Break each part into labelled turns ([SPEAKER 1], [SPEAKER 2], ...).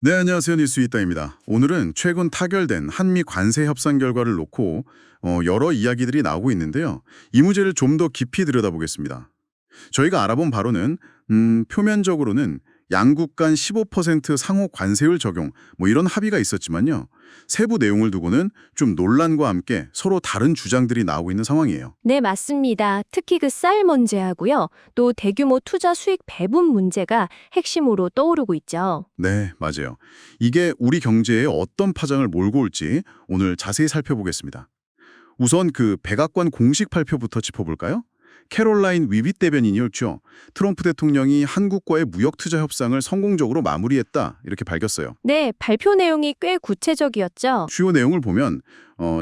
[SPEAKER 1] 네, 안녕하세요. 뉴스이따입니다. 오늘은 최근 타결된 한미 관세 협상 결과를 놓고 여러 이야기들이 나오고 있는데요. 이 문제를 좀 더 깊이 들여다보겠습니다. 저희가 알아본 바로는 표면적으로는 양국 간 15% 상호 관세율 적용 이런 합의가 있었지만요. 세부 내용을 두고는 좀 논란과 함께 서로 다른 주장들이 나오고 있는 상황이에요.
[SPEAKER 2] 네, 맞습니다. 특히 그 쌀 문제하고요. 또 대규모 투자 수익 배분 문제가 핵심으로 떠오르고 있죠.
[SPEAKER 1] 네, 맞아요. 이게 우리 경제에 어떤 파장을 몰고 올지 오늘 자세히 살펴보겠습니다. 우선 그 백악관 공식 발표부터 짚어볼까요? 캐롤라인 위빗 대변인이었죠. 트럼프 대통령이 한국과의 무역 투자 협상을 성공적으로 마무리했다 이렇게 밝혔어요.
[SPEAKER 2] 네, 발표 내용이 꽤 구체적이었죠.
[SPEAKER 1] 주요 내용을 보면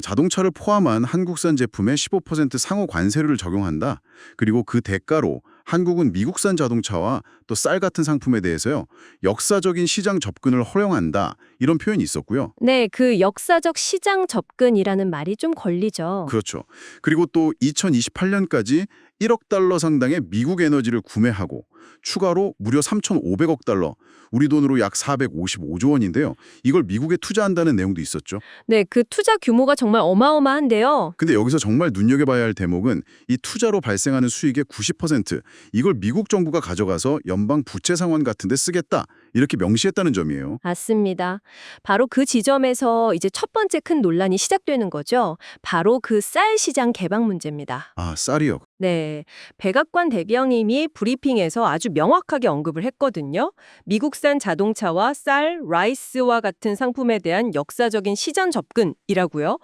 [SPEAKER 1] 자동차를 포함한 한국산 제품에 15% 상호 관세를 적용한다. 그리고 그 대가로 한국은 미국산 자동차와 또 쌀 같은 상품에 대해서요. 역사적인 시장 접근을 허용한다. 이런 표현이 있었고요.
[SPEAKER 2] 네, 그 역사적 시장 접근이라는 말이 좀 걸리죠.
[SPEAKER 1] 그렇죠. 그리고 또 2028년까지 1억 달러 상당의 미국 에너지를 구매하고 추가로 무려 3,500억 달러, 우리 돈으로 약 455조 원인데요. 이걸 미국에 투자한다는 내용도 있었죠.
[SPEAKER 2] 네, 그 투자 규모가 정말 어마어마한데요.
[SPEAKER 1] 근데 여기서 정말 눈여겨봐야 할 대목은 이 투자로 발생하는 수익의 90% 이걸 미국 정부가 가져가서 연방 부채 상환 같은 데 쓰겠다. 이렇게 명시했다는 점이에요.
[SPEAKER 2] 맞습니다. 바로 그 지점에서 이제 첫 번째 큰 논란이 시작되는 거죠. 바로 그 쌀 시장 개방 문제입니다.
[SPEAKER 1] 아, 쌀이요.
[SPEAKER 2] 네, 백악관 대변인이 브리핑에서 아주 명확하게 언급을 했거든요. 미국산 자동차와 쌀, 라이스와 같은 상품에 대한 역사적인 시장 접근이라고요.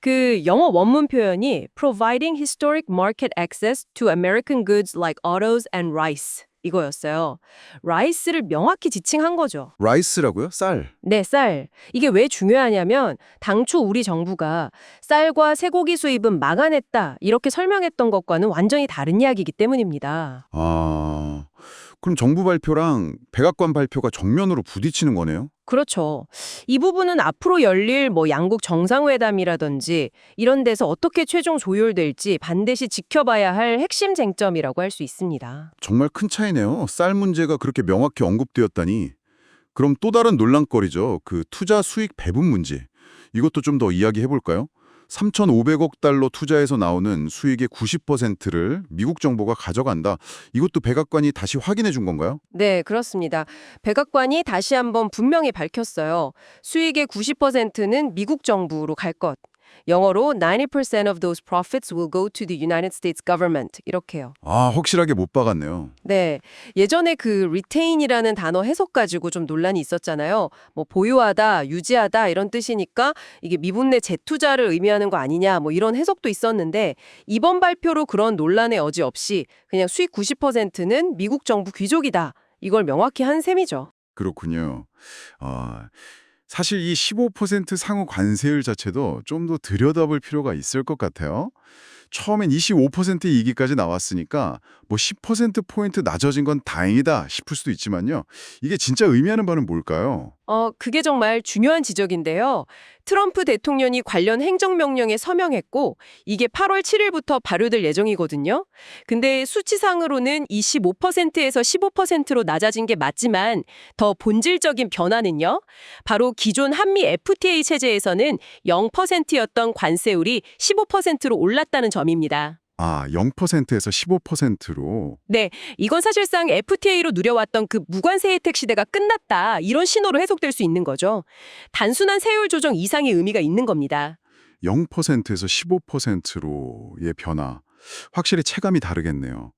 [SPEAKER 2] 그 영어 원문 표현이 providing historic market access to American goods like autos and rice 이거였어요. 라이스를 명확히 지칭한 거죠.
[SPEAKER 1] 라이스라고요? 쌀.
[SPEAKER 2] 네, 쌀. 이게 왜 중요하냐면 당초 우리 정부가 쌀과 쇠고기 수입은 막아냈다 이렇게 설명했던 것과는 완전히 다른 이야기이기 때문입니다.
[SPEAKER 1] 아, 그럼 정부 발표랑 백악관 발표가 정면으로 부딪히는 거네요?
[SPEAKER 2] 그렇죠. 이 부분은 앞으로 열릴 양국 정상회담이라든지 이런 데서 어떻게 최종 조율될지 반드시 지켜봐야 할 핵심 쟁점이라고 할 수 있습니다.
[SPEAKER 1] 정말 큰 차이네요. 쌀 문제가 그렇게 명확히 언급되었다니. 그럼 또 다른 논란거리죠. 그 투자 수익 배분 문제. 이것도 좀 더 이야기해 볼까요? 3,500억 달러 투자에서 나오는 수익의 90%를 미국 정부가 가져간다. 이것도 백악관이 다시 확인해 준 건가요?
[SPEAKER 2] 네, 그렇습니다. 백악관이 다시 한번 분명히 밝혔어요. 수익의 90%는 미국 정부로 갈 것. 영어로 90% of those profits will go to the United States government. 이렇게요.
[SPEAKER 1] 아, 확실하게 못 박았네요.
[SPEAKER 2] 네. 예전에 그 retain이라는 단어 해석 가지고 좀 논란이 있었잖아요. 보유하다, 유지하다 이런 뜻이니까 이게 미분 내 재투자를 의미하는 거 아니냐 이런 해석도 있었는데 이번 발표로 그런 논란의 여지 없이 그냥 수익 90%는 미국 정부 귀족이다. 이걸 명확히 한 셈이죠.
[SPEAKER 1] 그렇군요. 아, 사실 이 15% 상호 관세율 자체도 좀 더 들여다볼 필요가 있을 것 같아요. 처음엔 25% 이기까지 나왔으니까 10%포인트 낮아진 건 다행이다 싶을 수도 있지만요. 이게 진짜 의미하는 바는 뭘까요?
[SPEAKER 2] 그게 정말 중요한 지적인데요. 트럼프 대통령이 관련 행정명령에 서명했고 이게 8월 7일부터 발효될 예정이거든요. 근데 수치상으로는 25%에서 15%로 낮아진 게 맞지만 더 본질적인 변화는요. 바로 기존 한미 FTA 체제에서는 0%였던 관세율이 15%로 올랐다는 점입니다.
[SPEAKER 1] 아, 0%에서 15%로.
[SPEAKER 2] 네, 이건 사실상 FTA로 누려왔던 그 무관세 혜택 시대가 끝났다. 이런 신호로 해석될 수 있는 거죠. 단순한 세율 조정 이상의 의미가 있는 겁니다.
[SPEAKER 1] 0%에서 15%로의 변화. 확실히 체감이 다르겠네요.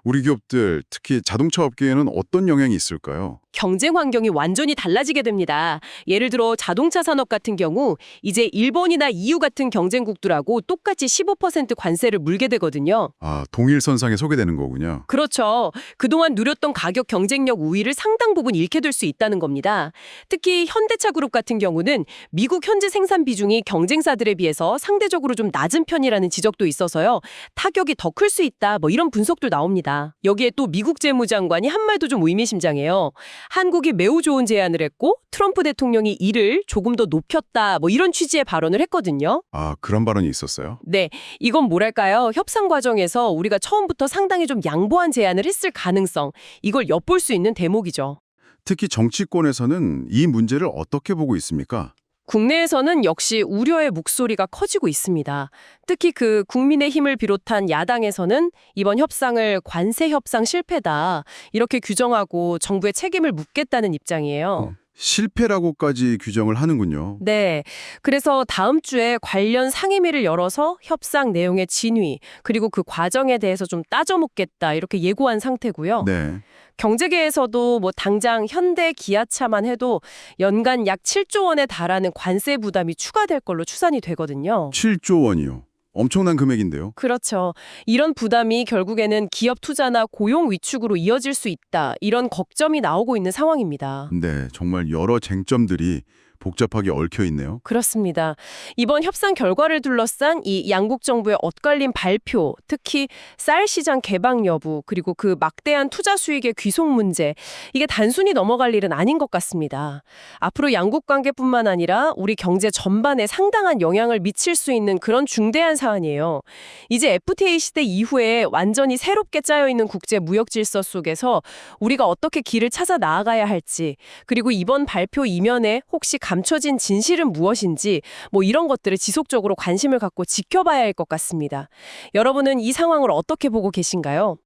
[SPEAKER 1] 우리 기업들, 특히 자동차 업계에는 어떤 영향이 있을까요?
[SPEAKER 2] 경쟁 환경이 완전히 달라지게 됩니다. 예를 들어 자동차 산업 같은 경우 이제 일본이나 EU 같은 경쟁국들하고 똑같이 15% 관세를 물게 되거든요.
[SPEAKER 1] 아, 동일선상에 서게 되는 거군요.
[SPEAKER 2] 그렇죠. 그동안 누렸던 가격 경쟁력 우위를 상당 부분 잃게 될 수 있다는 겁니다. 특히 현대차 그룹 같은 경우는 미국 현지 생산 비중이 경쟁사들에 비해서 상대적으로 좀 낮은 편이라는 지적도 있어서요. 타격이 더 클 수 있다. 이런 분석도 나옵니다. 여기에 또 미국 재무장관이 한 말도 좀 의미심장해요. 한국이 매우 좋은 제안을 했고 트럼프 대통령이 이를 조금 더 높였다. 이런 취지의 발언을 했거든요.
[SPEAKER 1] 아, 그런 발언이 있었어요?
[SPEAKER 2] 네, 이건 뭐랄까요? 협상 과정에서 우리가 처음부터 상당히 좀 양보한 제안을 했을 가능성, 이걸 엿볼 수 있는 대목이죠.
[SPEAKER 3] 특히 정치권에서는 이 문제를 어떻게 보고 있습니까?
[SPEAKER 2] 국내에서는 역시 우려의 목소리가 커지고 있습니다. 특히 국민의힘을 비롯한 야당에서는 이번 협상을 관세 협상 실패다 이렇게 규정하고 정부의 책임을 묻겠다는 입장이에요.
[SPEAKER 3] 실패라고까지 규정을 하는군요.
[SPEAKER 2] 네. 그래서 다음 주에 관련 상임위를 열어서 협상 내용의 진위, 그리고 그 과정에 대해서 좀 따져 묻겠다 이렇게 예고한 상태고요.
[SPEAKER 3] 네.
[SPEAKER 2] 경제계에서도 뭐 당장 현대 기아차만 해도 연간 약 7조 원에 달하는 관세 부담이 추가될 걸로 추산이 되거든요.
[SPEAKER 3] 7조 원이요. 엄청난 금액인데요.
[SPEAKER 2] 그렇죠. 이런 부담이 결국에는 기업 투자나 고용 위축으로 이어질 수 있다. 이런 걱정이 나오고 있는 상황입니다.
[SPEAKER 3] 네, 정말 여러 쟁점들이 복잡하게 얽혀 있네요.
[SPEAKER 2] 그렇습니다. 이번 협상 결과를 둘러싼 이 양국 정부의 엇갈린 발표, 특히 쌀 시장 개방 여부, 그리고 그 막대한 투자 수익의 귀속 문제, 이게 단순히 넘어갈 일은 아닌 것 같습니다. 앞으로 양국 관계뿐만 아니라 우리 경제 전반에 상당한 영향을 미칠 수 있는 그런 중대한 사안이에요. 이제 FTA 시대 이후에 완전히 새롭게 짜여있는 국제 무역 질서 속에서 우리가 어떻게 길을 찾아 나아가야 할지, 그리고 이번 발표 이면에 혹시 감춰진 진실은 무엇인지 뭐 이런 것들을 지속적으로 관심을 갖고 지켜봐야 할 것 같습니다. 여러분은 이 상황을 어떻게 보고 계신가요?